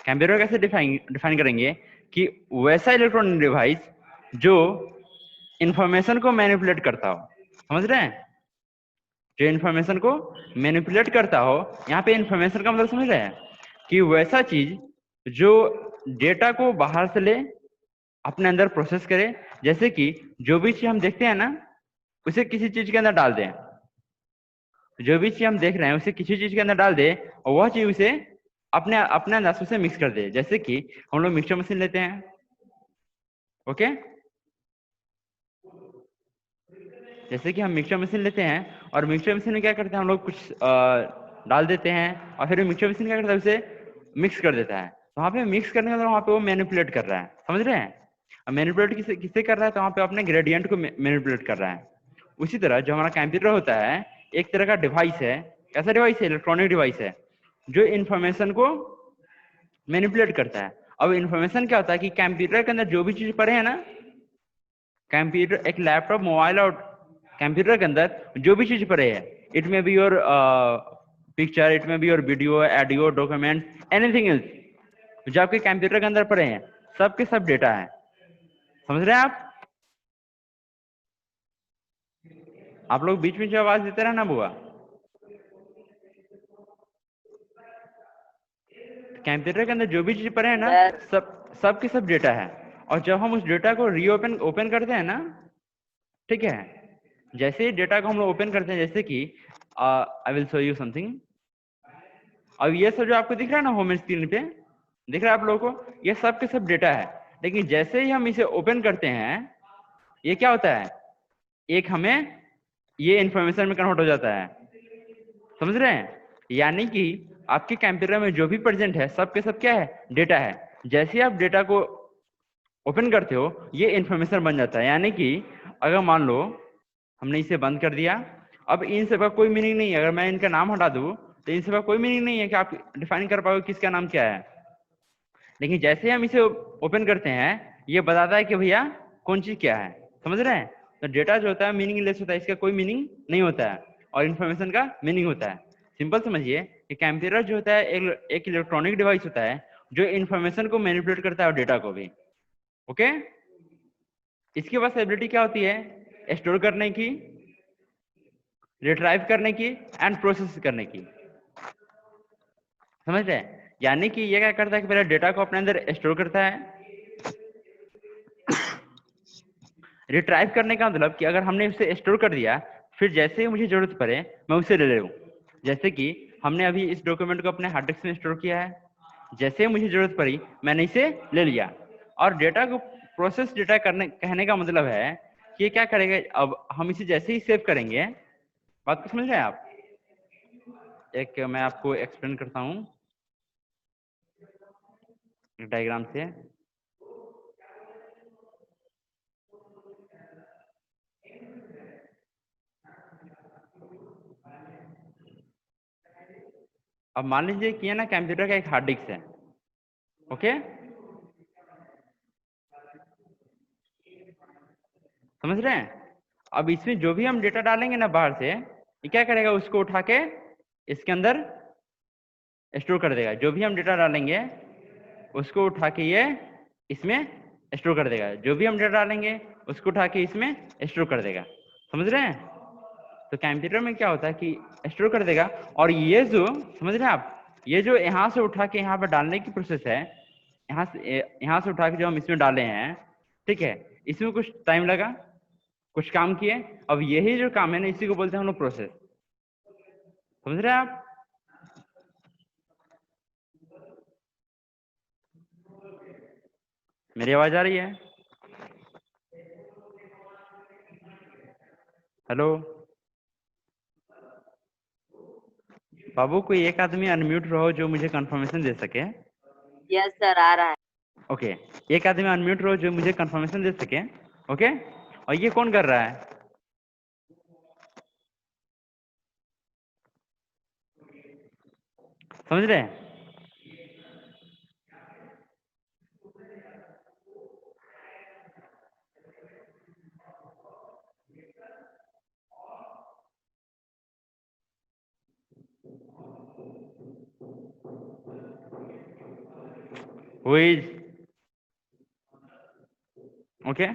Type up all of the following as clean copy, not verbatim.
Computer कैसे define करेंगे कि वैसा इलेक्ट्रॉनिक डिवाइस जो इंफॉर्मेशन को मैनिपुलेट करता हो। समझ रहे हैं? जो इंफॉर्मेशन को मैनिपुलेट करता हो, यहाँ पे इंफॉर्मेशन का मतलब समझ रहे हैं कि वैसा चीज जो डेटा को बाहर से ले अपने अंदर प्रोसेस करे। जैसे कि जो भी चीज हम देखते हैं ना, उसे किसी चीज के अंदर डाल दें। जो भी चीज हम देख रहे हैं उसे किसी चीज के अंदर डाल दे और वह चीज उसे अपने अपने अंदाज से मिक्स कर दे। जैसे कि हम लोग मिक्सर मशीन लेते हैं, ओके। जैसे कि हम मिक्सर मशीन लेते हैं और मिक्सर मशीन में क्या करते हैं, हम लोग कुछ डाल देते हैं और फिर मिक्सर मशीन क्या करता है, उसे मिक्स कर देता है। तो वहाँ पे मिक्स करने के अंदर वहाँ पे वो मैनिपुलेट कर रहा है। समझ रहे हैं? अब मैनिपुलेट किसे किसे कर रहा है, तो वहाँ पे अपने ग्रेडियंट को मैनिपुलेट कर रहा है। उसी तरह जो हमारा कंप्यूटर होता है एक तरह का डिवाइस है। कैसा डिवाइस है? इलेक्ट्रॉनिक डिवाइस है जो इंफॉर्मेशन को मैनिपुलेट करता है। अब इंफॉर्मेशन क्या होता है कि कंप्यूटर के अंदर जो भी चीज पड़े है ना, कंप्यूटर, एक लैपटॉप, मोबाइल और कंप्यूटर के अंदर जो भी चीज पड़े है, इट में बी योर पिक्चर, इट में be your video, audio, document, anything else जो आपके कंप्यूटर के अंदर पड़े हैं, सब के सब डेटा है। समझ रहे हैं आप? आप लोग बीच में जो आवाज देते रहना बुआ। कंप्यूटर के अंदर जो भी चीज पड़े है ना, यस सब के सब डेटा है। और जब हम उस डेटा को रीओपन ओपन करते हैं ना, ठीक है, जैसे ही डेटा को हम लोग ओपन करते हैं, जैसे कि I will show you something. अब ये सब जो आपको दिख रहा है ना होम स्क्रीन पे, दिख रहा है आप लोगों को, ये सब के सब डेटा है। लेकिन जैसे ही हम इसे ओपन करते हैं, ये क्या होता है, एक हमें ये इंफॉर्मेशन में कन्वर्ट हो जाता है। समझ रहे हैं? यानी कि आपके कंप्यूटर में जो भी प्रेजेंट है, सब के सब क्या है, डेटा है। जैसे ही आप डेटा को ओपन करते हो, ये इंफॉर्मेशन बन जाता है। यानी कि अगर मान लो हमने इसे बंद कर दिया, अब इन सब का कोई मीनिंग नहीं है। अगर मैं इनका नाम हटा दूं तो इन सब का कोई मीनिंग नहीं है कि आप डिफाइन कर पाओगे किसका नाम क्या है। लेकिन जैसे हम इसे ओपन करते हैं, ये बताता है कि भैया कौन चीज क्या है। समझ रहे हैं? तो डेटा जो होता है मीनिंगलेस होता है, इसका कोई मीनिंग नहीं होता है, और इन्फॉर्मेशन का मीनिंग होता है। सिंपल समझिए कि कंप्यूटर जो होता है एक इलेक्ट्रॉनिक डिवाइस होता है जो इन्फॉर्मेशन को मैनिपुलेट करता है और डेटा को भी। ओके। इसके पास एबिलिटी क्या होती है? स्टोर करने की, रिट्राइव करने की एंड प्रोसेस करने की। समझ रहे हैं? यानी कि ये क्या करता है कि पहले डेटा को अपने अंदर स्टोर करता है। रिट्राइव करने का मतलब कि अगर हमने उसे स्टोर कर दिया, फिर जैसे ही मुझे जरूरत पड़े मैं उसे ले लूं। जैसे कि हमने अभी इस डॉक्यूमेंट को अपने हार्ड डिस्क में स्टोर किया है, जैसे ही मुझे जरूरत पड़ी मैंने इसे ले लिया। और डेटा को प्रोसेस डेटा करने कहने का मतलब है कि ये क्या करेगा, अब हम इसे जैसे ही सेव करेंगे, बात को समझ रहे हैं आप? एक मैं आपको एक्सप्लेन करता हूँ डायग्राम से। अब मान लीजिए कि है ना कंप्यूटर का एक हार्ड डिस्क है, ओके। समझ रहे हैं? अब इसमें जो भी हम डेटा डालेंगे ना बाहर से, ये क्या करेगा, उसको उठा के इसके अंदर स्टोर कर देगा। जो भी हम डेटा डालेंगे उसको उठा के ये इसमें स्टोर कर देगा। जो भी हम डेटा डालेंगे उसको उठा के इसमें स्टोर कर देगा। समझ रहे हैं? तो कंप्यूटर में क्या होता है कि स्टोर कर देगा। और ये जो, समझ रहे हैं आप, ये जो यहाँ से उठा के यहाँ पर डालने की प्रोसेस है, यहाँ से उठा के जो हम इसमें डाले हैं, ठीक है, इसमें कुछ टाइम लगा, कुछ काम किए। अब यही जो काम है ना, इसी को बोलते हैं हम लोग प्रोसेस। समझ रहे हैं आप? मेरी आवाज आ रही है? हेलो बाबू, कोई एक आदमी अनम्यूट रहो जो मुझे कंफर्मेशन दे सके। यस सर आ रहा है। ओके, एक आदमी अनम्यूट रहो जो मुझे कंफर्मेशन दे सके। ओके। और ये कौन कर रहा है? समझ रहे हैं? who is okay.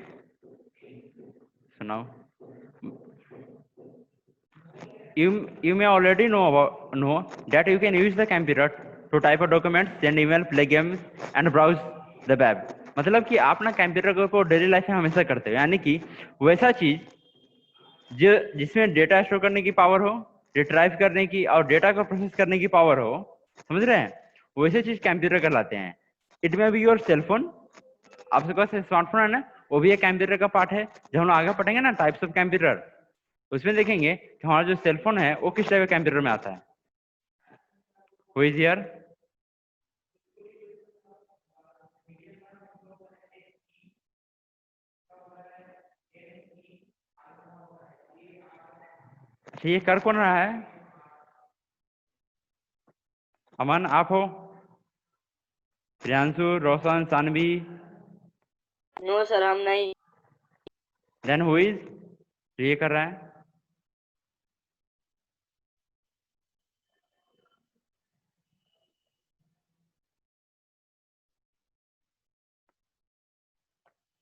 So now you may already know that you can use the computer to type a document, send email, play games and browse the web. मतलब कि आप ना कंप्यूटर को डेली लाइफ में हमेशा करते हो, यानी कि वैसा चीज जो जिसमें डेटा स्टोर करने की पावर हो, रिट्राइव करने की और डेटा को प्रोसेस करने की पावर हो, समझ रहे हैं, वैसे चीज कंप्यूटर कहलाते हैं. It may be your cellphone, आपके पास स्मार्टफोन है ना, वो भी एक कंप्यूटर का पार्ट है. जब हम लोग आगे पढ़ेंगे ना टाइप्स ऑफ कंप्यूटर, उसमें देखेंगे कि हमारा जो सेलफोन है वो किस टाइप का कंप्यूटर में आता है. Who is here? अच्छा, ये कर कौन रहा है? अमन आप हो? प्रियांशु, रोशन, सानवी? नो सर, हम नहीं. Then who is? ये कर रहा है.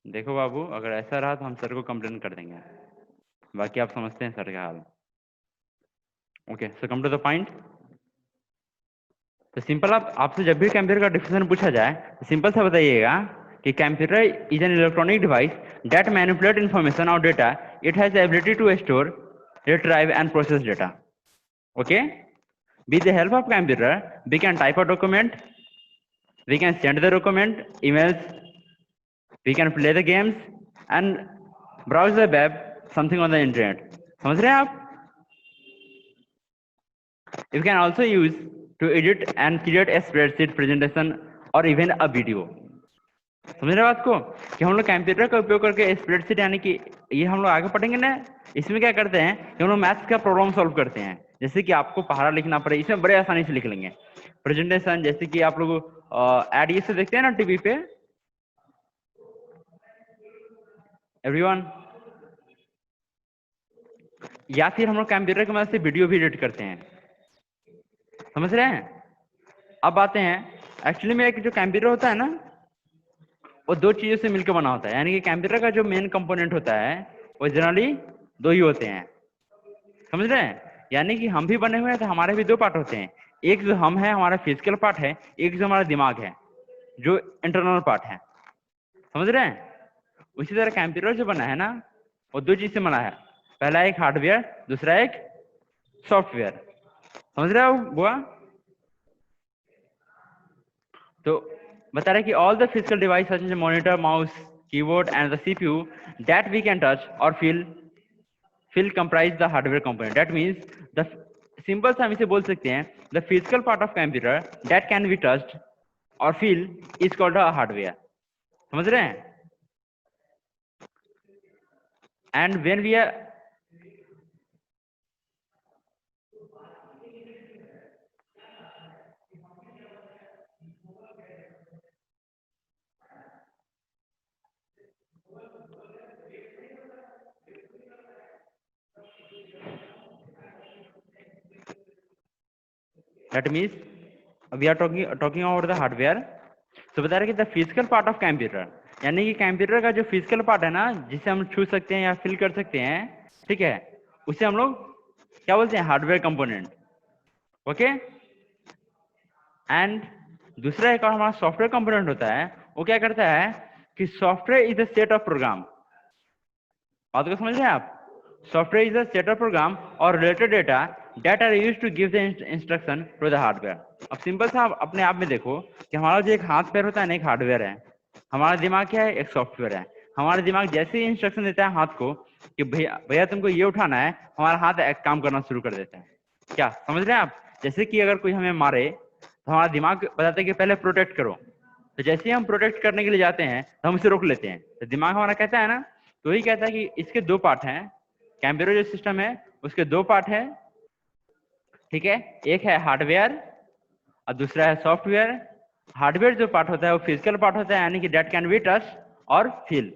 देखो बाबू, अगर ऐसा रहा तो हम सर को कंप्लेन कर देंगे. बाकी आप समझते हैं सर का हाल. Okay, so come to the point. तो सिंपल, आप आपसे जब भी कंप्यूटर का डिफिनेशन पूछा जाए तो सिंपल सा बताइएगा कि computer is an electronic device that manipulate information और data. It has ability to store, retrieve and process data. Okay, with the help of computer we can type a document, we can send the document, emails, we can play the games and browse the web, something on the internet. समझ रहे हैं आप? You can also use to edit and create a spreadsheet, presentation or even a video. समझ रहे बात को कि हम लोग कंप्यूटर का उपयोग करके स्प्रेडशीट, यानी कि ये हम लोग आगे पढ़ेंगे ना, इसमें क्या करते हैं कि हम लोग मैथ्स का प्रॉब्लम सॉल्व करते हैं. जैसे कि आपको पहाड़ा लिखना पड़े, इसमें बड़े आसानी से लिख लेंगे. प्रेजेंटेशन, जैसे कि आप लोग एड ये से देखते हैं ना टीवी पे, एवरीवन, या फिर हम लोग कंप्यूटर की मदद से वीडियो भी एडिट करते हैं. समझ रहे हैं? अब आते हैं, एक्चुअली में एक जो कंप्यूटर होता है ना, वो दो चीजों से मिलकर बना होता है. यानी कि कंप्यूटर का जो मेन कंपोनेंट होता है वो जनरली दो ही होते हैं. समझ रहे हैं? यानी कि हम भी बने हुए हैं तो हमारे भी दो पार्ट होते हैं. एक जो हम है, हमारा फिजिकल पार्ट है, एक जो हमारा दिमाग है, जो इंटरनल पार्ट है. समझ रहे हैं? उसी तरह कंप्यूटर जो बना है ना, वो दो चीज से बना है. पहला एक हार्डवेयर, दूसरा एक सॉफ्टवेयर. समझ रहे हो बुआ? तो बता रहे कि all the physical device such as monitor, mouse, keyboard and the CPU that we can touch और feel comprise the hardware component. That means the simple से हम इसे बोल सकते हैं, the physical part of computer that can be touched और feel is called a hardware. समझ रहे हैं? And when we are that means we are talking about the hardware. So बता रहे कि the physical part of computer, यानी कि computer का जो फिजिकल पार्ट है ना, जिसे हम छू सकते हैं या फील कर सकते हैं, ठीक है, उसे हम लोग क्या बोलते हैं? Hardware component. ओके. एंड दूसरा एक और हमारा सॉफ्टवेयर कंपोनेंट होता है. वो क्या करता है कि software is a set of program. बात को समझ रहे हैं आप? Software is a set of program और related data that are used to give the instruction to the hardware. अब सिंपल सा आप अपने आप में देखो कि हमारा जो एक हाथ पैर होता है ना, एक हार्डवेयर है. हमारा दिमाग क्या है? एक सॉफ्टवेयर है. हमारा दिमाग जैसे ही इंस्ट्रक्शन देता है हाथ को कि भैया भैया तुमको ये उठाना है, हमारा हाथ एक काम करना शुरू कर देता है. क्या समझ रहे हैं आप? जैसे कि अगर कोई हमें मारे तो हमारा दिमाग बताता है कि पहले प्रोटेक्ट करो. तो जैसे ही हम प्रोटेक्ट करने के लिए जाते हैं तो हम उसे रोक लेते हैं. तो दिमाग हमारा कहता है ना, तो वही कहता है कि इसके दो पार्ट हैं. कंप्यूटर जो सिस्टम है उसके दो पार्ट है. ठीक है, एक है हार्डवेयर और दूसरा है सॉफ्टवेयर. हार्डवेयर जो पार्ट होता है वो फिजिकल पार्ट होता है, यानी कि डेट कैन बी टच और फील.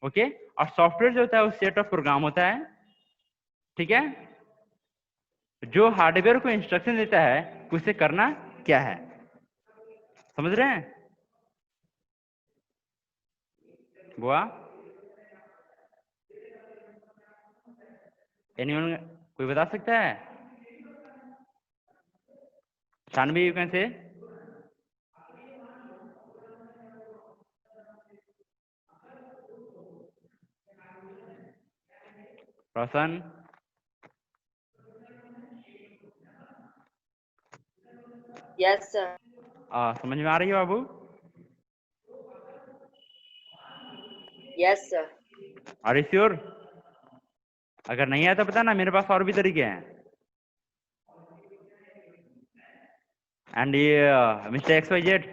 ओके. और सॉफ्टवेयर जो होता है वो सेट ऑफ प्रोग्राम होता है. ठीक है, जो हार्डवेयर को इंस्ट्रक्शन देता है कि उसे करना क्या है. समझ रहे हैं? बुआ एनीवन कोई बता सकता है? Shanvi you can say. Roshan yes sir. समझ में आ रही है बाबू? Yes sir. Are you sure? अगर नहीं आया तो पता ना, मेरे पास और भी तरीके हैं। एंड ये मिस्टर एक्स वाई जेड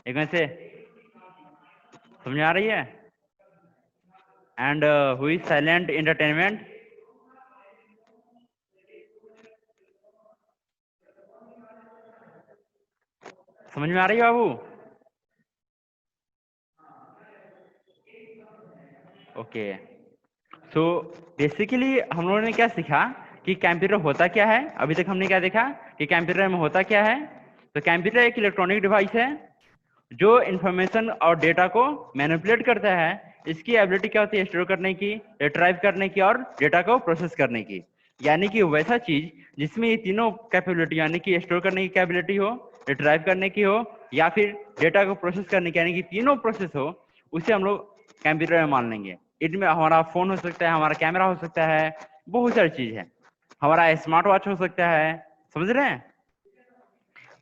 एक में से समझ में आ रही है? And who is silent entertainment? समझ में आ रही है बाबू? ओके, सो बेसिकली हम लोगों ने क्या सीखा कि कंप्यूटर होता क्या है। अभी तक हमने क्या देखा कि कंप्यूटर में होता क्या है। तो कंप्यूटर एक इलेक्ट्रॉनिक डिवाइस है जो इंफॉर्मेशन और डेटा को मैनिपुलेट करता है। इसकी एबिलिटी क्या होती है? स्टोर करने की, रिट्राइव करने की और डेटा को प्रोसेस करने की। यानी कि वैसा चीज जिसमें ये तीनों कैपेबिलिटी, यानी कि स्टोर करने की कैपेबिलिटी हो, रिट्राइव करने की हो या फिर डेटा को प्रोसेस करने की, यानी कि तीनों प्रोसेस हो, उसे हम लोग कंप्यूटर में मान लेंगे। इनमें हमारा फोन हो सकता है, हमारा कैमरा हो सकता है, बहुत सारी चीज है, हमारा स्मार्ट वॉच हो सकता है। समझ रहे हैं?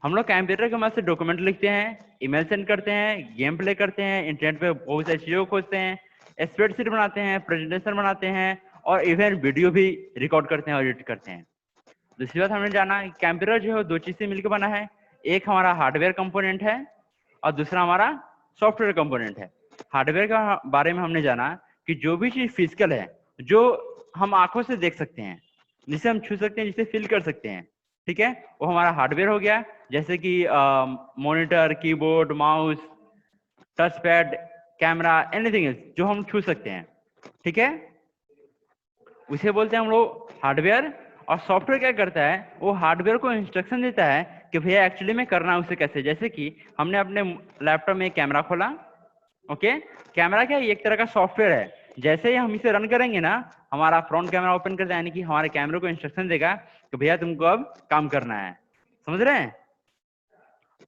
हम लोग कंप्यूटर के मदद से डॉक्यूमेंट लिखते हैं, ईमेल सेंड करते हैं, गेम प्ले करते हैं, इंटरनेट पे बहुत सारी चीजों को खोजते हैं, स्प्रेडशीट बनाते हैं, प्रेजेंटेशन बनाते हैं और इवन वीडियो भी रिकॉर्ड करते हैं और एडिट करते हैं। दूसरी बात हमने जाना कंप्यूटर जो है दो चीज से मिलकर बना है। एक हमारा हार्डवेयर कंपोनेंट है और दूसरा हमारा सॉफ्टवेयर कंपोनेंट है। हार्डवेयर के बारे में हमने जाना कि जो भी चीज फिजिकल है, जो हम आंखों से देख सकते हैं, जिसे हम छू सकते हैं, जिसे फील कर सकते हैं, ठीक है, वो हमारा हार्डवेयर हो गया। जैसे कि monitor, keyboard, mouse, touch pad, camera, anything else जो हम छू सकते हैं, ठीक है, उसे बोलते हैं हम लोग हार्डवेयर। और सॉफ्टवेयर क्या करता है? वो हार्डवेयर को इंस्ट्रक्शन देता है कि भैया एक्चुअली में करना है उसे कैसे। जैसे कि हमने अपने लैपटॉप में कैमरा खोला, ओके, कैमरा क्या है? एक तरह का सॉफ्टवेयर है। जैसे ही हम इसे रन करेंगे ना, हमारा फ्रंट कैमरा ओपन करता है, यानी कि हमारे कैमरे को इंस्ट्रक्शन देगा कि भैया तुमको अब काम करना है। समझ रहे हैं?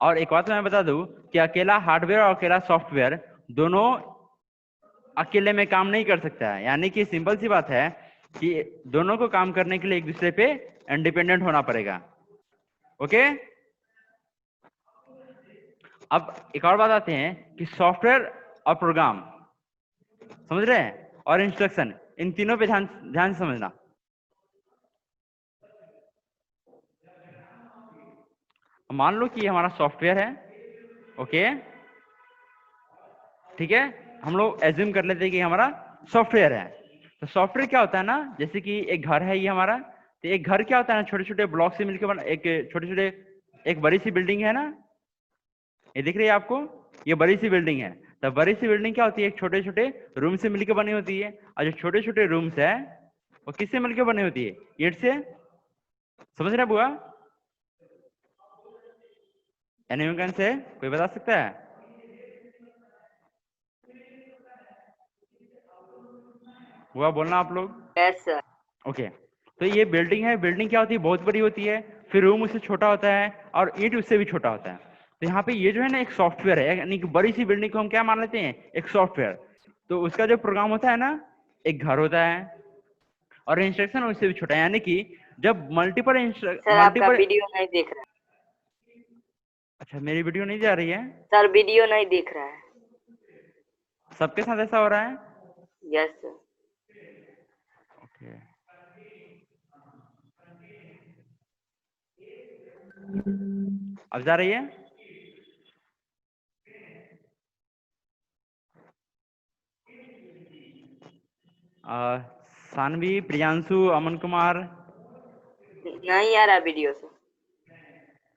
और एक बात मैं बता दूं कि अकेला हार्डवेयर और अकेला सॉफ्टवेयर दोनों अकेले में काम नहीं कर सकता है। यानी कि सिंपल सी बात है कि दोनों को काम करने के लिए एक दूसरे पे इंडिपेंडेंट होना पड़ेगा। ओके, अब एक और बात आते हैं कि सॉफ्टवेयर और प्रोग्राम, समझ रहे हैं, और इंस्ट्रक्शन, इन तीनों पे ध्यान ध्यान से समझना। मान लो कि ये हमारा सॉफ्टवेयर है, ओके, ठीक है, हम लोग एज्यूम कर लेते हैं कि हमारा सॉफ्टवेयर है। तो सॉफ्टवेयर क्या होता है ना, जैसे कि एक घर है ये हमारा, तो एक घर क्या होता है ना, छोटे छोटे ब्लॉक से मिलकर बना, एक छोटे छोटे, एक बड़ी सी बिल्डिंग है ना, ये दिख रही है आपको, ये बड़ी सी बिल्डिंग है। तो बड़ी सी बिल्डिंग क्या होती है? एक छोटे छोटे रूम से मिलकर बनी होती है। और जो छोटे छोटे रूम्स है वो किससे मिलकर बनी होती है? ईंट से। समझ रहे बुआ? एनिमल से कोई बता सकता है? बुआ बोलना आप लोग। Yes sir. ओके, तो ये बिल्डिंग है। बिल्डिंग क्या होती है? बहुत बड़ी होती है। फिर रूम उससे छोटा होता है और ईंट उससे भी छोटा होता है। तो यहाँ पे ये जो है ना एक सॉफ्टवेयर है, यानी कि बड़ी सी बिल्डिंग को हम क्या मान लेते हैं? एक सॉफ्टवेयर। तो उसका जो प्रोग्राम होता है ना, एक घर होता है और इंस्ट्रक्शन उससे भी छोटा है। यानी कि जब मल्टीपल सर आपका वीडियो नहीं देख रहा है। अच्छा, मेरी वीडियो नहीं जा रही है? सर वीडियो नहीं देख रहा है। सबके साथ ऐसा हो रहा है? Yes sir. ओके, अब जा रही है? सानवी, प्रियांशु, अमन कुमार, नहीं आ रहा वीडियो सर।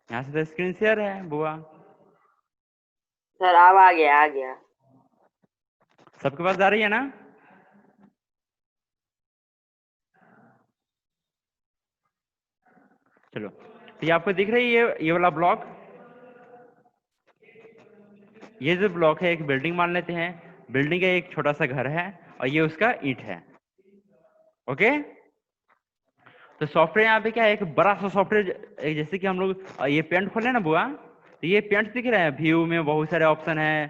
यहाँ से तो स्क्रीन शेयर है बुआ। सर अब आ गया, आ गया। सबके पास जा रही है ना? चलो, तो ये आपको दिख रही है ये वाला ब्लॉक? ये जो ब्लॉक है एक बिल्डिंग मान लेते हैं। बिल्डिंग का एक छोटा सा घर है और ये उसका ईंट है। ओके, तो सॉफ्टवेयर यहाँ पे क्या है, एक बड़ा सा सॉफ्टवेयर, जैसे कि हम लोग ये पेंट खोले ना बुआ, तो ये पेंट दिख रहा है, व्यू में बहुत सारे ऑप्शन है,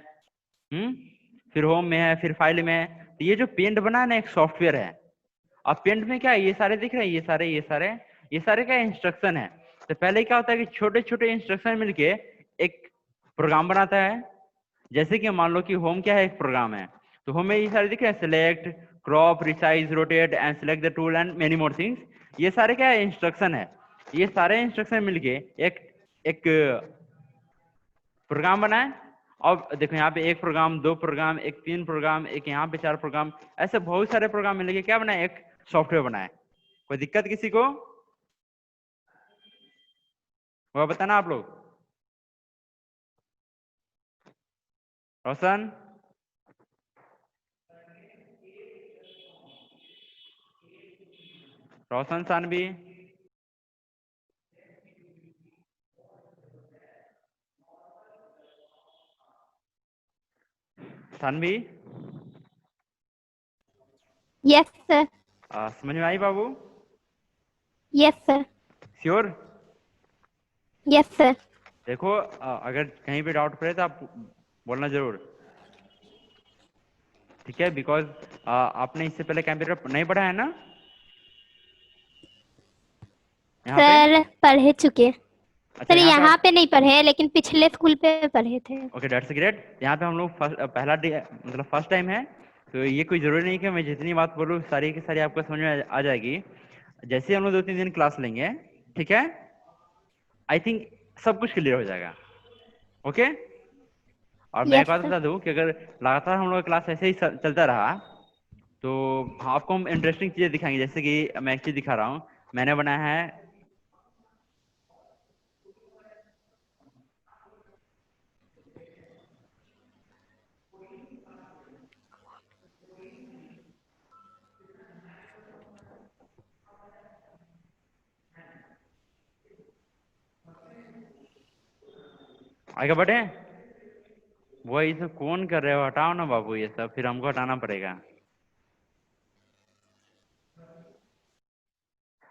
फिर होम में है, फिर फाइल में है। तो ये जो पेंट बना है ना, एक सॉफ्टवेयर है। अब पेंट में क्या है, ये सारे दिख रहे हैं, ये सारे क्या इंस्ट्रक्शन है। तो पहले क्या होता है कि छोटे छोटे इंस्ट्रक्शन मिलके एक प्रोग्राम बनाता है। जैसे कि मान लो कि होम क्या है, एक प्रोग्राम है, तो होम में ये सारे दिख रहे हैं, select, crop, resize, rotate and select the tool and many more things. ये सारे क्या है, इंस्ट्रक्शन है। ये सारे इंस्ट्रक्शन मिलके एक एक प्रोग्राम बनाए। अब देखो यहाँ पे एक प्रोग्राम, दो प्रोग्राम, एक तीन प्रोग्राम, एक यहाँ पे चार प्रोग्राम, ऐसे बहुत सारे प्रोग्राम मिलके क्या बनाए, एक सॉफ्टवेयर बनाए। कोई दिक्कत किसी को, वो बताना आप लोग। Roshan, Roshan Sanvi, Sanvi, yes sir. समझ में आई बाबू? Yes sir. Sure? Yes sir. देखो अगर कहीं पे डाउट पड़े तो आप बोलना जरूर, ठीक है? बिकॉज आपने इससे पहले कंप्यूटर नहीं पढ़ा है ना यहाँ पे? सर पढ़े चुके। अच्छा, सर यहाँ यहाँ पे नहीं पढ़े, लेकिन पिछले स्कूल पे पढ़े थे। Okay, that's great. यहाँ पे हम लोग पहला मतलब फर्स्ट टाइम है, तो ये कोई जरूरी नहीं कि मैं जितनी बात बोलूँ सारी की सारी आपको समझ में आ जाएगी। जैसे हम लोग 2-3 दिन क्लास लेंगे, ठीक है, आई थिंक सब कुछ क्लियर हो जाएगा। ओके, और मैं एक यस बात सर। बता दूं कि अगर लगातार हम लोग क्लास ऐसे ही चलता रहा तो आपको हम इंटरेस्टिंग चीजें दिखाएंगे। जैसे कि मैं एक चीज दिखा रहा हूँ, मैंने बनाया है, आगे बढ़े। वो ये सब कौन कर रहे हो, हटाओ ना बाबू ये सब, फिर हमको हटाना पड़ेगा।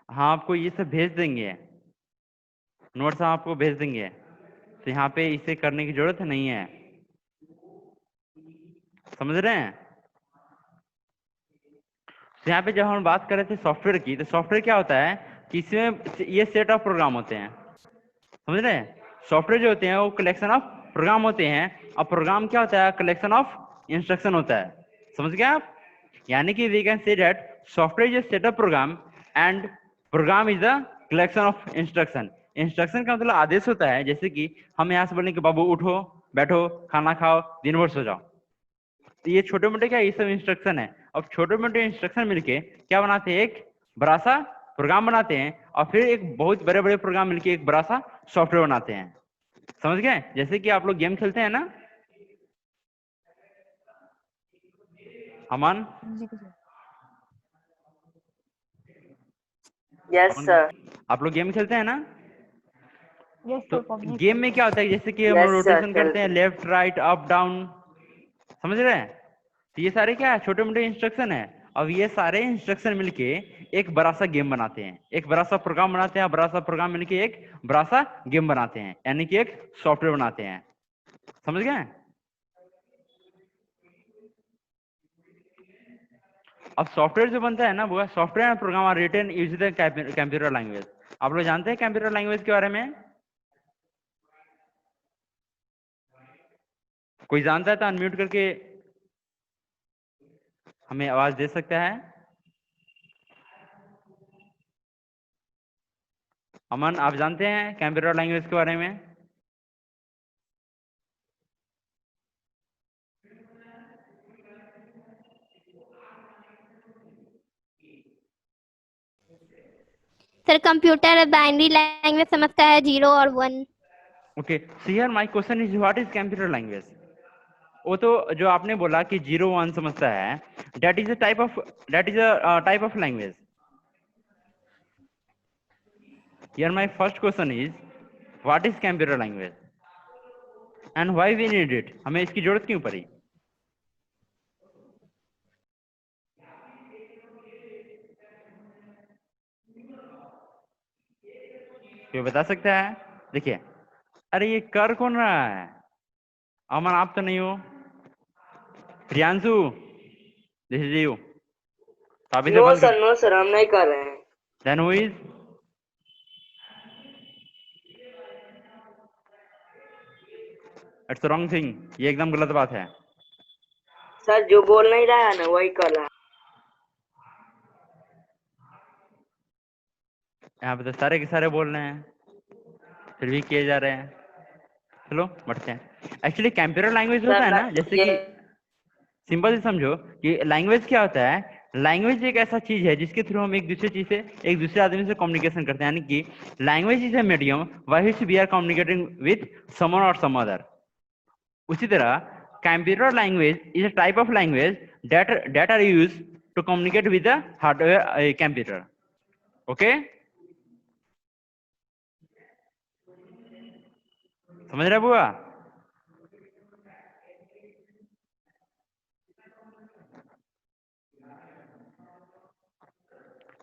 हाँ, आपको ये सब भेज देंगे, नोट्स हम आपको भेज देंगे, तो यहाँ पे इसे करने की जरूरत नहीं है। समझ रहे हैं? तो यहाँ पे जब हम बात कर रहे थे सॉफ्टवेयर की, तो सॉफ्टवेयर क्या होता है कि इसमें ये सेट ऑफ प्रोग्राम होते हैं। समझ रहे हैं? सॉफ्टवेयर जो होते हैं वो कलेक्शन ऑफ प्रोग्राम होते हैं, और प्रोग्राम क्या होता है, कलेक्शन ऑफ इंस्ट्रक्शन होता है। समझ गए आप? यानी कि we can say that software is set of program and program is the collection of instruction. Instruction का मतलब आदेश होता है। जैसे कि हम यहाँ से बोलें कि बाबू उठो, बैठो, खाना खाओ, दिन भर सो जाओ, तो ये छोटे मोटे क्या ये सब इंस्ट्रक्शन है। अब छोटे मोटे इंस्ट्रक्शन मिलके क्या बनाते हैं, एक बड़ा सा प्रोग्राम बनाते हैं, और फिर एक बहुत बड़े बड़े प्रोग्राम मिलके एक बड़ा सा सॉफ्टवेयर बनाते हैं। समझ गए? जैसे कि आप लोग गेम खेलते हैं ना, अमन? Yes sir. आप लोग गेम खेलते हैं ना? यस तो सर। गेम में क्या होता है, जैसे कि हम यस सर, रोटेशन करते हैं, खेलते। लेफ्ट राइट अप डाउन, समझ रहे हैं? तो ये सारे क्या है, छोटे मोटे इंस्ट्रक्शन है। अब ये सारे इंस्ट्रक्शन मिलके एक बड़ा सा गेम बनाते हैं, एक बड़ा सा प्रोग्राम बनाते हैं, बड़ा सा प्रोग्राम मिलके एक बड़ा सा गेम बनाते हैं, यानी कि एक सॉफ्टवेयर बनाते हैं। समझ गए? अब सॉफ्टवेयर जो बनता है ना वो software program are written using computer language. आप लोग जानते हैं कंप्यूटर लैंग्वेज के बारे में? कोई जानता है तो अनम्यूट करके हमें आवाज दे सकता है। अमन, आप जानते हैं कंप्यूटर लैंग्वेज के बारे में? सर कंप्यूटर बाइनरी लैंग्वेज समझता है, 0 और 1। Okay, so here my question is what is computer language? वो तो जो आपने बोला कि 0-1 समझता है, that is a type of language. Here my first question is what is computer language and why we need it? हमें इसकी जरूरत क्यों पड़ी? कोई बता सकता है? देखिए, अरे ये कर कौन रहा है? अमन आप तो नहीं हो? Priyanshu, this is you. आप इसे नो बंद कर। सर, नो सर, हम नहीं कर रहे हैं। Then who is? It's wrong thing, ये एकदम गलत बात है। सर जो बोल नहीं रहा है ना वही कर रहा है। यहाँ पे तो सारे के सारे बोल रहे हैं, फिर भी किए जा रहे हैं। चलो बढ़ते हैं। एक्चुअली कंप्यूटर लैंग्वेज होता है ना, जैसे कि सिंपल से समझो कि लैंग्वेज क्या होता है। लैंग्वेज एक ऐसा चीज है जिसके थ्रू हम एक दूसरे चीज से, एक दूसरे आदमी से कम्युनिकेशन करते हैं, यानी कि language is a medium by which we are communicating with someone और सम अदर। उसी तरह computer language is a type of language that are used to communicate with the hardware computer. Okay, समझ रहे बुआ?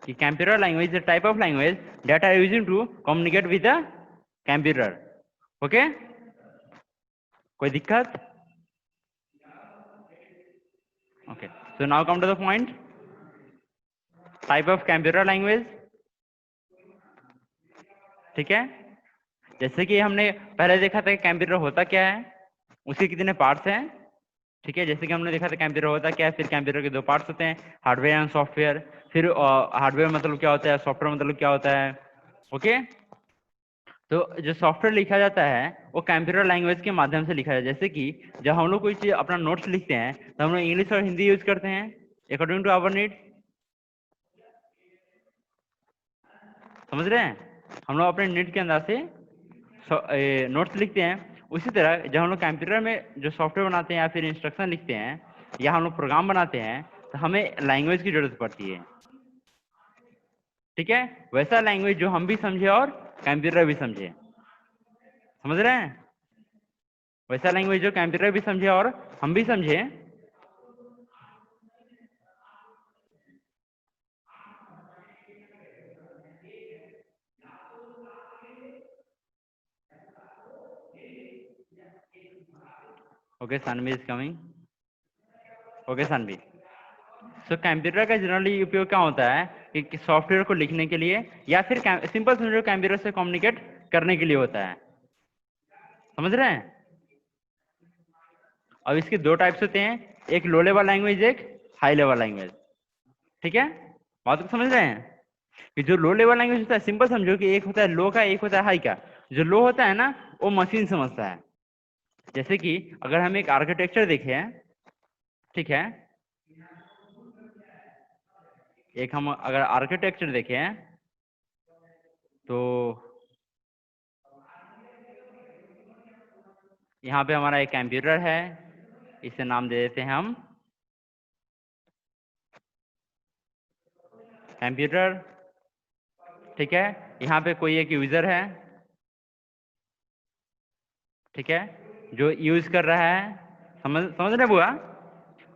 कि computer language is a type of language that are using to communicate with the computer. Okay, कोई दिक्कत? Okay, so now come to the point. Type of computer language, ठीक है। जैसे कि हमने पहले देखा था कि कंप्यूटर होता क्या है, उसके कितने पार्ट्स हैं, ठीक है। जैसे कि हमने देखा था कंप्यूटर होता क्या है, फिर कंप्यूटर के दो पार्ट्स होते हैं, हार्डवेयर एंड सॉफ्टवेयर। फिर हार्डवेयर मतलब क्या होता है, सॉफ्टवेयर मतलब क्या होता है। ओके, तो जो सॉफ्टवेयर लिखा जाता है वो कंप्यूटर लैंग्वेज के माध्यम से लिखा जाता है। जैसे कि जब हम लोग कोई चीज अपना नोट्स लिखते हैं तो हम लोग इंग्लिश और हिंदी यूज करते हैं अकॉर्डिंग टू आवर नीड। समझ रहे हैं? हम लोग अपने नीड के अंदर से नोट्स लिखते हैं। उसी तरह जब हम लोग कंप्यूटर में जो सॉफ्टवेयर बनाते हैं या फिर इंस्ट्रक्शन लिखते हैं या हम लोग प्रोग्राम बनाते हैं तो हमें लैंग्वेज की जरूरत पड़ती है, ठीक है। वैसा लैंग्वेज जो हम भी समझे और कंप्यूटर भी समझे। समझ रहे हैं? वैसा लैंग्वेज जो कंप्यूटर भी समझे और हम भी समझे। Okay, Saanvi is coming. Okay Saanvi, so computer का जनरली उपयोग क्या होता है कि सॉफ्टवेयर को लिखने के लिए या फिर सिंपल समझो कंप्यूटर से कम्युनिकेट करने के लिए होता है। समझ रहे हैं? अब इसके दो टाइप्स होते हैं, एक लो लेवल लैंग्वेज, एक हाई लेवल लैंग्वेज, ठीक है। बात को समझ रहे हैं कि जो लो लेवल लैंग्वेज होता है, सिंपल समझो कि एक होता है लो का, एक होता है हाई का। जो लो होता है ना वो मशीन समझता है। जैसे कि अगर हम एक आर्किटेक्चर देखें, ठीक है, एक हम अगर आर्किटेक्चर देखें तो यहाँ पे हमारा एक कंप्यूटर है, इसे नाम दे देते हैं हम कंप्यूटर, ठीक है। यहाँ पे कोई एक यूजर है, ठीक है, जो यूज कर रहा है। समझ रहे बुआ?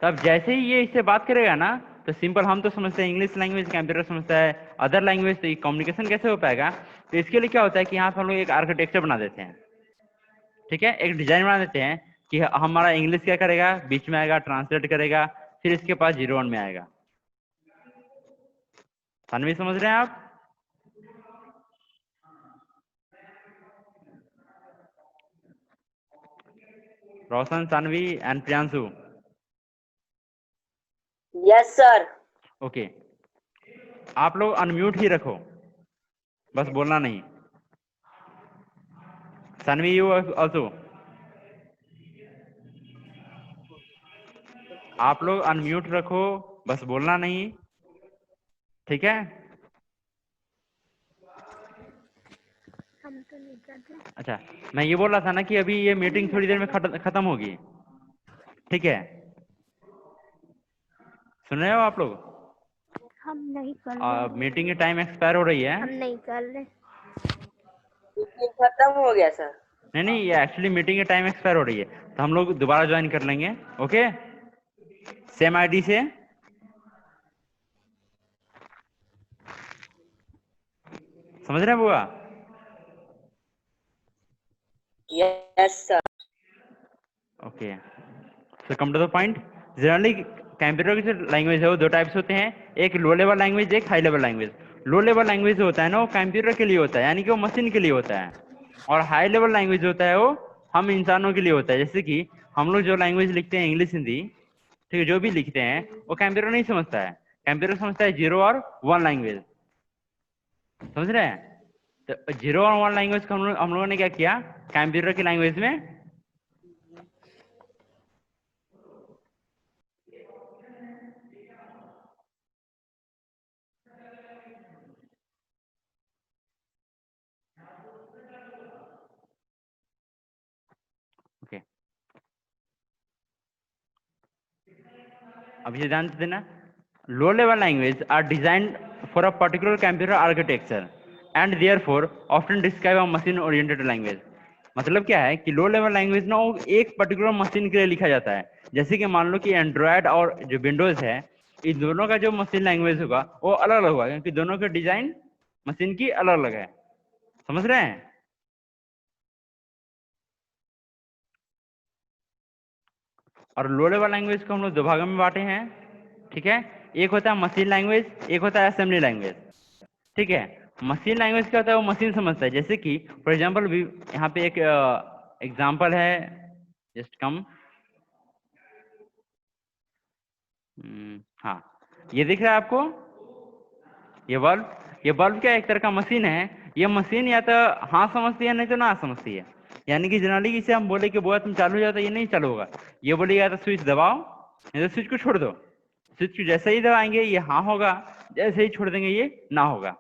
तो अब जैसे ही ये इससे बात करेगा ना तो सिंपल हम तो समझते हैं इंग्लिश लैंग्वेज, कंप्यूटर समझता है अदर लैंग्वेज, तो ये कम्युनिकेशन कैसे हो पाएगा। तो इसके लिए क्या होता है कि यहाँ पे हम लोग एक आर्किटेक्चर बना देते हैं, ठीक है, एक डिजाइन बना देते हैं कि हमारा इंग्लिश क्या करेगा, बीच में आएगा, ट्रांसलेट करेगा, फिर इसके पास 0 1 में आएगा। सानवी समझ रहे हैं आप? Roshan, Sanvi and Priyanshu. Yes sir. Okay, आप लोग अनम्यूट ही रखो, बस बोलना नहीं। सानवी यू ऑल्सो, आप लोग अनम्यूट रखो, बस बोलना नहीं, ठीक है। हम तो नहीं करते। अच्छा, मैं ये बोल रहा था ना कि अभी ये मीटिंग थोड़ी देर में खत्म होगी, ठीक है। सुन रहे हो आप लोग? हम नहीं कर रहे। मीटिंग की टाइम एक्सपायर हो रही है। हम नहीं कर रहे। खत्म हो गया सर। नहीं नहीं, ये एक्चुअली मीटिंग की टाइम एक्सपायर हो रही है, तो हम लोग दोबारा ज्वाइन कर लेंगे। ओके, सेम आईडी से। समझ रहे हैं बुआ? Yes, sir. Okay, so come to the point. Generally computer की जो लैंग्वेज है वो दो टाइप्स होते हैं, एक लो लेवल लैंग्वेज, एक हाई लेवल लैंग्वेज। लो लेवल लैंग्वेज जो होता है ना वो कंप्यूटर के लिए होता है, यानी कि वो मशीन के लिए होता है। और हाई लेवल लैंग्वेज होता है वो हम इंसानों के लिए होता है। जैसे कि हम लोग जो लैंग्वेज लिखते हैं, इंग्लिश, हिंदी, ठीक है, जो भी लिखते हैं वो कंप्यूटर नहीं समझता है। कंप्यूटर समझता है 0 और 1 लैंग्वेज, समझ रहे हैं? तो 0 और 1 लैंग्वेज को हम लोगों ने क्या किया कंप्यूटर की लैंग्वेज में ओके। अब ये जानते थे ना, low level language are designed for a particular computer architecture and therefore often describe a machine oriented language. मतलब क्या है कि लो लेवल लैंग्वेज ना वो एक पर्टिकुलर मशीन के लिए लिखा जाता है। जैसे कि मान लो कि एंड्रॉयड और जो विंडोज है, इन दोनों का जो मशीन लैंग्वेज होगा वो अलग अलग होगा, क्योंकि दोनों का डिजाइन मशीन की अलग अलग है। समझ रहे हैं? और लो लेवल लैंग्वेज को हम लोग दो भागों में बांटे हैं, ठीक है। एक होता है मशीन लैंग्वेज, एक होता है असेंबली लैंग्वेज, ठीक है। मशीन लैंग्वेज क्या होता है, वो मशीन समझता है। जैसे कि फॉर एग्जांपल यहाँ पे एक एग्जांपल है, जस्ट कम, हाँ, ये दिख रहा है आपको, ये बल्ब क्या एक तरह का मशीन है। ये मशीन या तो हाँ समझती है, नहीं तो ना समझती है। यानी कि जनरली इसे हम बोले कि बोला तुम चालू हो जाता, ये नहीं चालू होगा। ये बोलेगा तो स्विच दबाओ, नहीं तो स्विच को छोड़ दो। स्विच को जैसे ही दबाएंगे ये हाँ होगा, जैसे ही छोड़ देंगे ये ना होगा।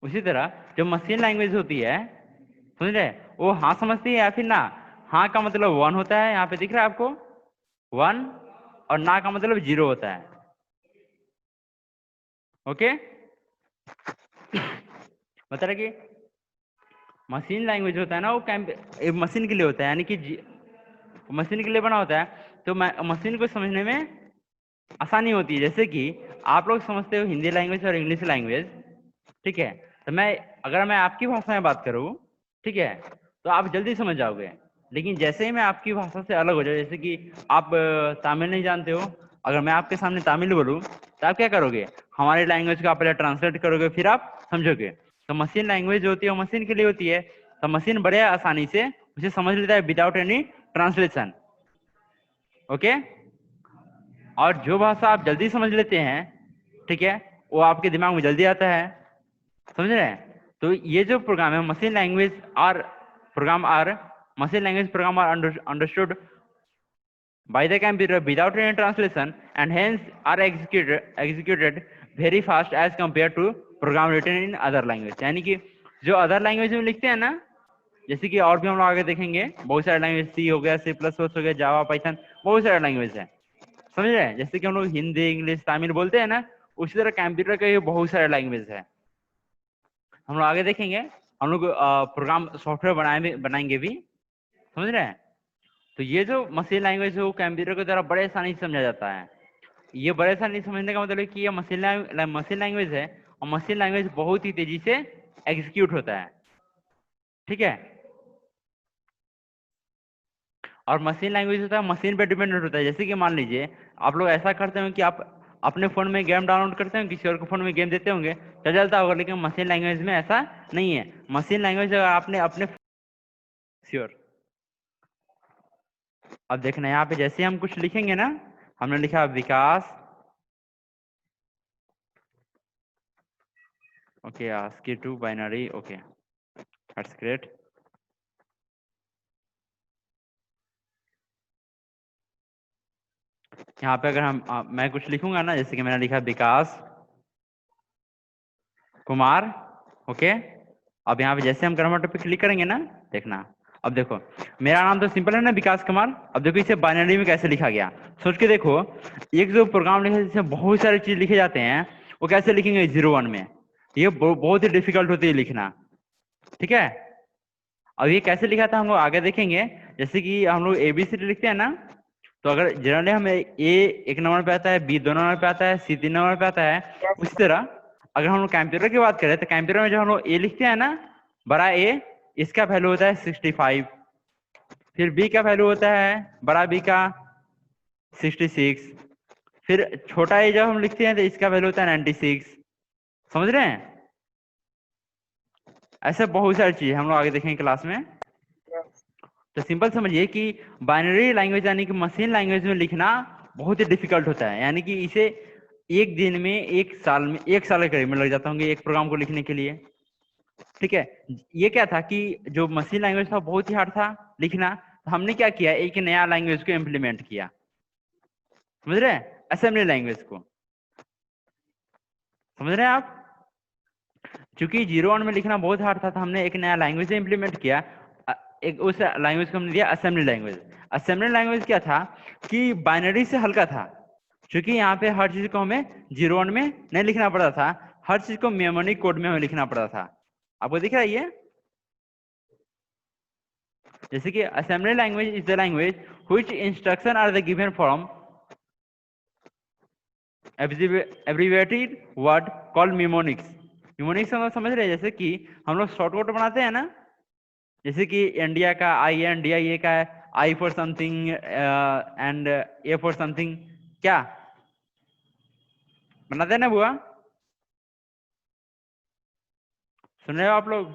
उसी तरह जो मशीन लैंग्वेज होती है, समझ रहे, वो हाँ समझती है या फिर ना। हाँ का मतलब 1 होता है, यहाँ पे दिख रहा है आपको 1, और ना का मतलब 0 होता है। ओके, बता रहे कि मशीन लैंग्वेज होता है ना वो मशीन के लिए होता है, यानी कि मशीन के लिए बना होता है। तो मशीन को समझने में आसानी होती है। जैसे कि आप लोग समझते हो हिंदी लैंग्वेज और इंग्लिश लैंग्वेज, ठीक है। तो अगर मैं आपकी भाषा में बात करूँ, ठीक है, तो आप जल्दी समझ जाओगे। लेकिन जैसे ही मैं आपकी भाषा से अलग हो जाए, जैसे कि आप तमिल नहीं जानते हो, अगर मैं आपके सामने तमिल बोलूँ तो आप क्या करोगे, हमारी लैंग्वेज को आप पहले ट्रांसलेट करोगे, फिर आप समझोगे। तो मशीन लैंग्वेज जो होती है वो मशीन के लिए होती है। तो मशीन बड़े आसानी से उसे समझ लेता है विदाउट एनी ट्रांसलेशन। ओके, और जो भाषा आप जल्दी समझ लेते हैं, ठीक है, वो आपके दिमाग में जल्दी आता है। समझ रहे हैं? तो ये जो प्रोग्राम है machine language program are understood by the computer without any translation and hence are executed very fast as compared to program written in other language। यानी कि जो अदर लैंग्वेज में लिखते हैं ना, जैसे कि और भी हम लोग आगे देखेंगे, बहुत सारे लैंग्वेज, सी हो गया, C++ हो गया, जावा, पाइथन, बहुत सारे लैंग्वेज है। समझ रहे हैं? जैसे कि हम लोग हिंदी, इंग्लिश, तमिल बोलते हैं ना, उसी तरह कंप्यूटर के बहुत सारे लैंग्वेज है। हम लोग आगे देखेंगे, हम लोग प्रोग्राम सॉफ्टवेयर बनाएंगे भी। समझ रहे हैं? तो ये जो मशीन लैंग्वेज है वो कंप्यूटर के द्वारा बड़े आसानी से समझा जाता है। ये बड़े आसानी से समझने का मतलब है कि ये मशीन लैंग्वेज है, और मशीन लैंग्वेज बहुत ही तेजी से एग्जीक्यूट होता है, ठीक है। और मशीन लैंग्वेज होता है मशीन पे डिपेंडेंट होता है। जैसे कि मान लीजिए आप लोग ऐसा करते हो कि आप अपने फोन में गेम डाउनलोड करते हो, किसी और के फोन में गेम देते होंगे तो चलता होगा, लेकिन मशीन लैंग्वेज में ऐसा नहीं है। मशीन लैंग्वेज अगर आपने अपने श्योर, अब देखना यहाँ पे जैसे हम कुछ लिखेंगे ना, हमने लिखा Vikas, okay, ASCII to binary, okay, that's great. यहाँ पे अगर मैं कुछ लिखूंगा ना, जैसे कि मैंने लिखा विकास कुमार, ओके। अब यहाँ पे जैसे हम कन्वर्टर पे क्लिक करेंगे ना, देखना, अब देखो मेरा नाम तो सिंपल है ना, विकास कुमार। अब देखो इसे बाइनरी में कैसे लिखा गया, सोच के देखो। एक जो प्रोग्राम लिखे जिसमें बहुत सारे चीज लिखे जाते हैं, वो कैसे लिखेंगे 0-1 में, ये बहुत ही डिफिकल्ट होती है लिखना, ठीक है। अब ये कैसे लिखा था हम लोग आगे देखेंगे। जैसे कि हम लोग ABCD लिखते हैं ना, तो अगर जनरली हमें A 1 नंबर पे आता है, B 2 नंबर पे आता है, C 3 नंबर पे आता है, उसी तरह अगर हम लोग कंप्यूटर की बात करें तो कंप्यूटर में जो हम लोग ए लिखते हैं ना, बड़ा ए, इसका वैल्यू होता है 65, फिर बी का वैल्यू होता है बड़ा बी का 66, फिर छोटा ए जब हम लिखते हैं तो इसका वैल्यू होता है 96। समझ रहे हैं? ऐसे बहुत सारी चीजें हम लोग आगे देखेंगे क्लास में। तो सिंपल समझिए कि बाइनरी लैंग्वेज यानी कि मशीन लैंग्वेज में लिखना बहुत ही डिफिकल्ट होता है, यानी कि इसे एक दिन में, एक साल के करीब में लग जाता होंगे एक प्रोग्राम को लिखने के लिए। ठीक है, ये क्या था कि जो मशीन लैंग्वेज था बहुत ही हार्ड था लिखना, तो हमने क्या किया, एक नया लैंग्वेज को इम्प्लीमेंट किया। समझ रहे हैं? असेंबली लैंग्वेज को समझ रहे हैं आप? क्योंकि 0 में लिखना बहुत हार्ड था, तो हमने एक नया लैंग्वेज इम्प्लीमेंट किया। एक उस लैंग्वेज को हमने दिया असेंबली लैंग्वेज। असेंबली लैंग्वेज क्या था कि बाइनरी से हल्का था, क्योंकि यहाँ पे हर चीज को हमें 0 में नहीं लिखना पड़ता था, हर चीज को मेमोनिक कोड में हमें लिखना पड़ता था। आपको दिख रहा है ये? जैसे कि assembly language is the language which instruction are the given from abbreviated word called mnemonics. Mnemonics हम लोग समझ रहे हैं, जैसे कि हम लोग शॉर्टकट बनाते हैं ना, जैसे कि इंडिया का INDIA का I for something and A for something, क्या बनाते हैं ना बुआ? सुन रहे हो आप लोग?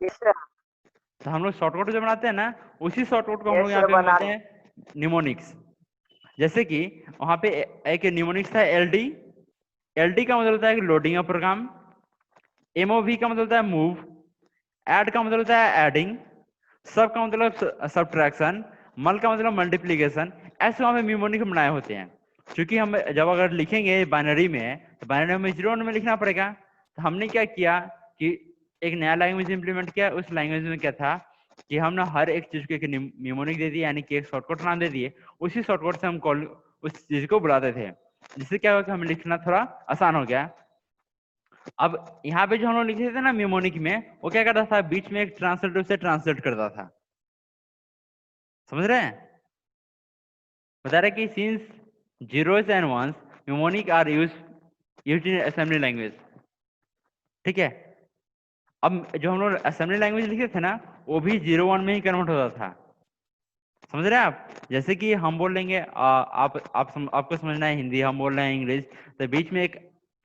Yes sir. तो हम लोग शॉर्टकट जो बनाते हैं ना, उसी शॉर्टकट को हम Yes, लोग यहाँ sir, पे बना बनाते हैं निमोनिक्स। जैसे कि वहां पे एक निमोनिक्स था LD। LD का मतलब होता है लोडिंग ऑफ प्रोग्राम। MOV का मतलब होता है मूव। ऐड का मतलब होता है एडिंग। सब का मतलब सब्ट्रैक्शन। मल का मतलब मल्टीप्लीकेशन। ऐसे वहां पे निमोनिक बनाए होते हैं। क्योंकि हम जब अगर लिखेंगे बाइनरी में, तो बाइनरी में 0 में लिखना पड़ेगा। तो हमने क्या किया कि एक नया लैंग्वेज इंप्लीमेंट किया। उस लैंग्वेज में क्या था कि हमने हर एक चीज को एक निमोनिक दे दिया, यानी कि एक शॉर्टकट नाम दे दिए। उसी शॉर्टकट से हम कॉल उस चीज को बुलाते थे, जिससे क्या हुआ कि हमें लिखना थोड़ा आसान हो गया। अब यहाँ पे जो हम लोग लिखे थे ना निमोनिक में, वो क्या करता था, बीच में एक ट्रांसलेटर से ट्रांसलेट करता था। समझ रहे हैं? बता रहे कि since zeros and ones mnemonic are used in assembly language। ठीक है, अब जो हम लोग असेंबली लैंग्वेज लिखे थे ना, वो भी 0-1 में ही कन्वर्ट होता था। समझ रहे हैं आप? जैसे कि हम बोल लेंगे आपको समझना है हिंदी, हम बोल रहे हैं इंग्लिश, तो बीच में एक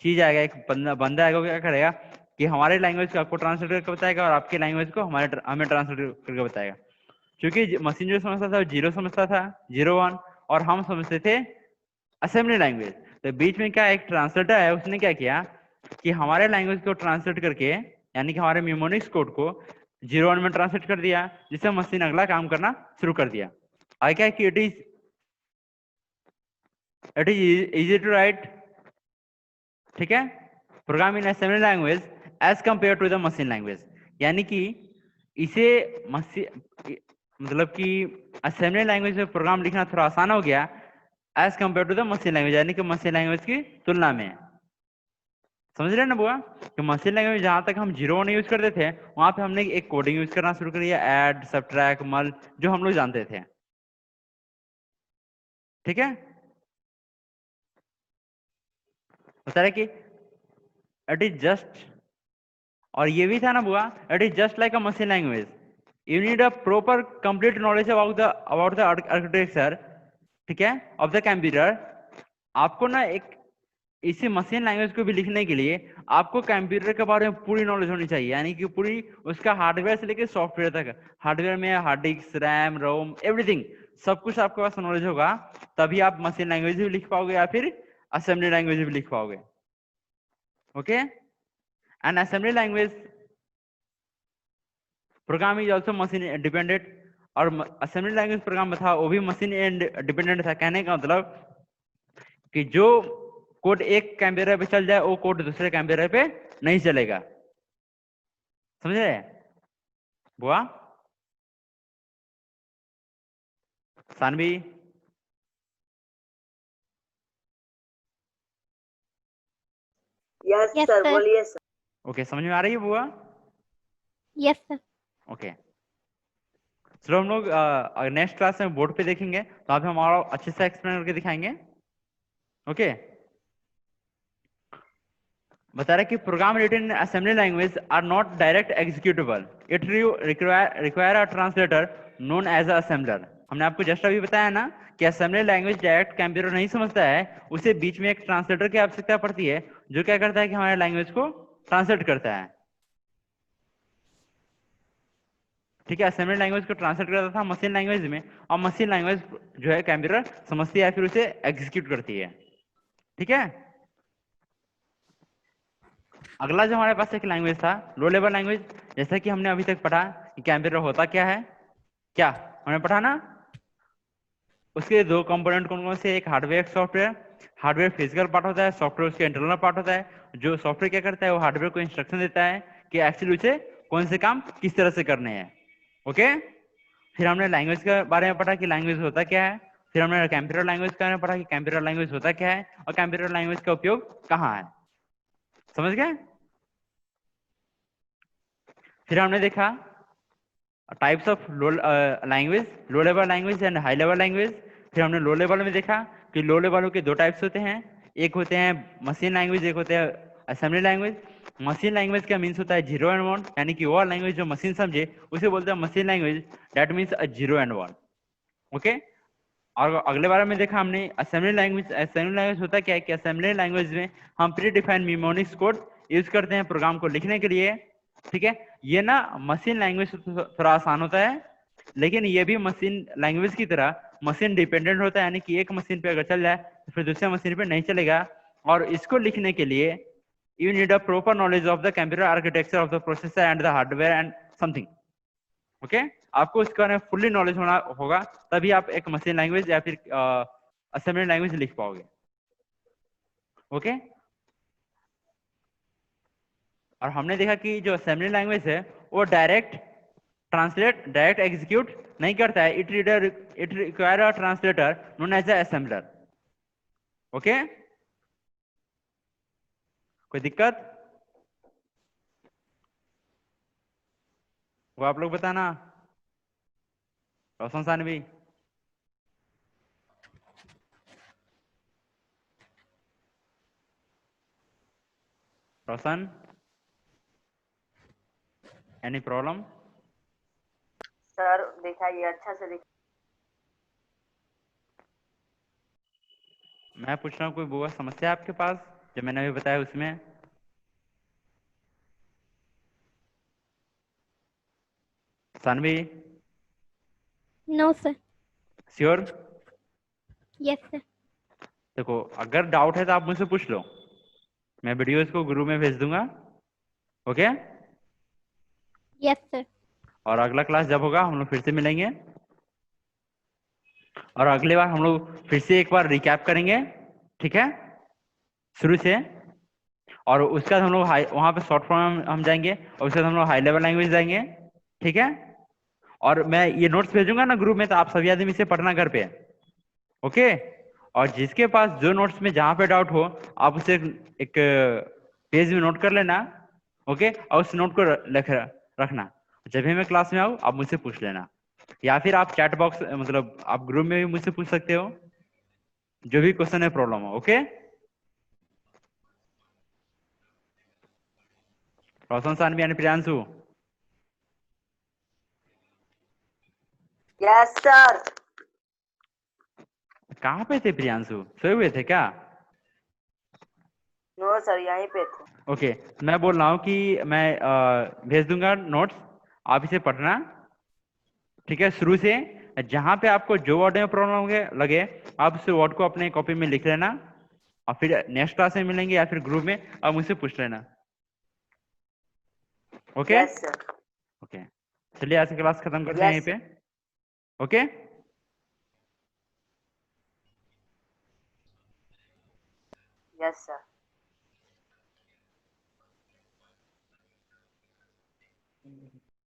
चीज आएगा, एक बंदा आएगा, क्या करेगा कि हमारे लैंग्वेज को आपको ट्रांसलेट करके बताएगा और आपके लैंग्वेज को हमें ट्रांसलेट करके बताएगा। क्योंकि मशीन जो समझता था वो 0 समझता था, 0-1, और हम समझते थे असेंबली लैंग्वेज। तो बीच में क्या एक ट्रांसलेटर है, उसने क्या किया कि हमारे लैंग्वेज को ट्रांसलेट करके, यानी कि हमारे मेमोनिक्स कोड को 0-1 में ट्रांसलेट कर दिया, जिससे मशीन अगला काम करना शुरू कर दिया। आई क्या कि it is easy to write, ठीक है, program in assembly language as compare to the machine language. यानी कि इसे मतलब कि असेंबली लैंग्वेज में प्रोग्राम लिखना थोड़ा आसान हो गया as compare to the machine language, यानी कि मशीन लैंग्वेज की तुलना में। समझ रहे हैं ना बुआ कि मशीन लैंग्वेज जहां तक हम 0-1 यूज करते थे, वहां पे हमने एक कोडिंग यूज करना शुरू कर दिया, ऐड, सब्ट्रैक्ट, मल, जो हम लोग जानते थे। ठीक है, बता रहे कि इट इज जस्ट, और ये भी था ना बुआ, it is just like a machine language, you need a proper complete knowledge about the architecture, ठीक है, ऑफ द कंप्यूटर। आपको ना एक इसी मशीन लैंग्वेज को भी लिखने के लिए आपको कंप्यूटर के बारे में पूरी नॉलेज होनी चाहिए, यानी कि पूरी उसका हार्डवेयर से लेकर सॉफ्टवेयर तक। हार्डवेयर में हार्ड डिस्क, रैम, रोम, एवरीथिंग, सब कुछ आपके पास नॉलेज होगा, तभी आप मशीन लैंग्वेज भी लिख पाओगे या फिर असेंबली लैंग्वेज भी लिख पाओगे। Okay, and assembly language program is also machine dependent, और असेंबली लैंग्वेज प्रोग्राम था वो भी मशीन डिपेंडेंट था। कहने का मतलब कि जो कोड एक कंप्यूटर पे चल जाए, वो कोड दूसरे कंप्यूटर पे नहीं चलेगा। समझ रहे बुआ? सानवी? Yes Yes, sir, sir. बोलिए सर। ओके, समझ में आ रही है बुआ? Yes, sir. ओके, चलो हम लोग नेक्स्ट क्लास में बोर्ड पे देखेंगे, तो आप हमारा अच्छे से एक्सप्लेन करके दिखाएंगे। ओके, बता रहा है कि program written in assembly language are not direct executable, it require a translator known as a assembler. हमने आपको जस्ट अभी बताया ना कि असेंबली लैंग्वेज डायरेक्ट कंप्यूटर नहीं समझता है, उसे बीच में एक ट्रांसलेटर की आवश्यकता पड़ती है जो क्या करता है कि हमारे लैंग्वेज को ट्रांसलेट करता है। ठीक है, असेंबली लैंग्वेज को ट्रांसलेट करता था मशीन लैंग्वेज में, और मशीन लैंग्वेज जो है कंप्यूटर समझती है फिर उसे एग्जीक्यूट करती है। ठीक है, अगला जो हमारे पास एक लैंग्वेज था लो लेवल लैंग्वेज, जैसा कि हमने अभी तक पढ़ा कि कंप्यूटर होता क्या है, क्या हमने पढ़ा ना, उसके दो कंपोनेंट कौन कौन से, एक हार्डवेयर एक सॉफ्टवेयर। हार्डवेयर फिजिकल पार्ट होता है, सॉफ्टवेयर उसके इंटरनल पार्ट होता है। जो सॉफ्टवेयर क्या करता है वो हार्डवेयर को इंस्ट्रक्शन देता है कि एक्चुअली उसे कौन से काम किस तरह से करने हैं। ओके, फिर हमने लैंग्वेज के बारे में पढ़ा कि लैंग्वेज होता क्या है, फिर हमने कंप्यूटर लैंग्वेज के बारे में पढ़ा कि कंप्यूटर लैंग्वेज होता क्या है और कंप्यूटर लैंग्वेज का उपयोग कहाँ है। समझ गए? फिर हमने देखा types of language, low level language and high level language. फिर हमने लो लेवल में देखा कि लो लेवल के दो टाइप्स होते हैं, एक होते हैं मशीन लैंग्वेज, एक होते हैं असेंबली लैंग्वेज। मशीन लैंग्वेज का मीन्स होता है 0 एंड 1, यानी कि वो लैंग्वेज जो मशीन समझे उसे बोलते हैं machine language, that means 0 and 1। Okay, और अगले बारे में देखा हमने असेंबली लैंग्वेज। असेंबली लैंग्वेज होता क्या है कि असेंबली लैंग्वेज में हम pre defined mnemonics code use करते हैं प्रोग्राम को लिखने के लिए। ठीक है, ये ना मशीन लैंग्वेज से थोड़ा आसान होता है, लेकिन ये भी मशीन लैंग्वेज की तरह मशीन डिपेंडेंट होता है, यानी कि एक मशीन पे अगर चल जाए तो फिर दूसरे मशीन पे नहीं चलेगा। और इसको लिखने के लिए you need a proper knowledge of the computer architecture of the processor and the hardware and something. Okay, आपको इसके बारे में फुल्ली नॉलेज होना होगा, तभी आप एक मशीन लैंग्वेज या फिर असेंबली लैंग्वेज लिख पाओगे। ओके, और हमने देखा कि जो असेंबली लैंग्वेज है वो डायरेक्ट ट्रांसलेट, डायरेक्ट एग्जीक्यूट नहीं करता है, it require a translator known as a assembler. Okay, कोई दिक्कत? वो आप लोग बताना। Roshan Saanvi, Roshan, any problem? Sir दिखाइए अच्छा से दिखाइए। मैं पूछ रहा हूँ कोई वो समस्या है आपके पास जो मैंने अभी बताया उसमें? Saanvi, no sir. Sure? Yes sir. देखो, अगर डाउट है तो आप मुझसे पूछ लो, मैं वीडियोस को ग्रुप में भेज दूंगा। Okay, yes sir. और अगला क्लास जब होगा हम लोग फिर से मिलेंगे, और अगली बार हम लोग फिर से एक बार रिकैप करेंगे। ठीक है, शुरू से, और उसके बाद हम लोग वहां पे शॉर्ट फॉर्म हम जाएंगे, और उसके बाद हम लोग हाई लेवल लैंग्वेज जाएंगे। ठीक है, और मैं ये नोट्स भेजूंगा ना ग्रुप में, तो आप सभी आदमी इसे पढ़ना घर पे। ओके, और जिसके पास जो नोट्स में जहां पे डाउट हो आप उसे एक पेज में नोट कर लेना। ओके, और उस नोट को रखना, जब भी मैं क्लास में आऊँ आप मुझसे पूछ लेना, या फिर आप चैट बॉक्स मतलब आप ग्रुप में भी मुझसे पूछ सकते हो, जो भी क्वेश्चन है प्रॉब्लम हो। ओके, रोशन सानवी यानी प्रियांशु, यस सर। कहाँ पे थे प्रियांशु, सोए हुए थे क्या? नो सर यहीं पे थे। ओके, मैं बोल रहा हूँ कि मैं भेज दूंगा नोट्स, आप इसे पढ़ना। ठीक है, शुरू से जहां पे आपको जो वर्ड में प्रॉब्लम लगे आप उस वर्ड को अपने कॉपी में लिख लेना, और फिर नेक्स्ट क्लास में मिलेंगे या फिर ग्रुप में आप मुझसे पूछ लेना। Okay, yes sir. ओके, चलिए आज की क्लास खत्म करते हैं यहीं यस पे। Okay, yes sir.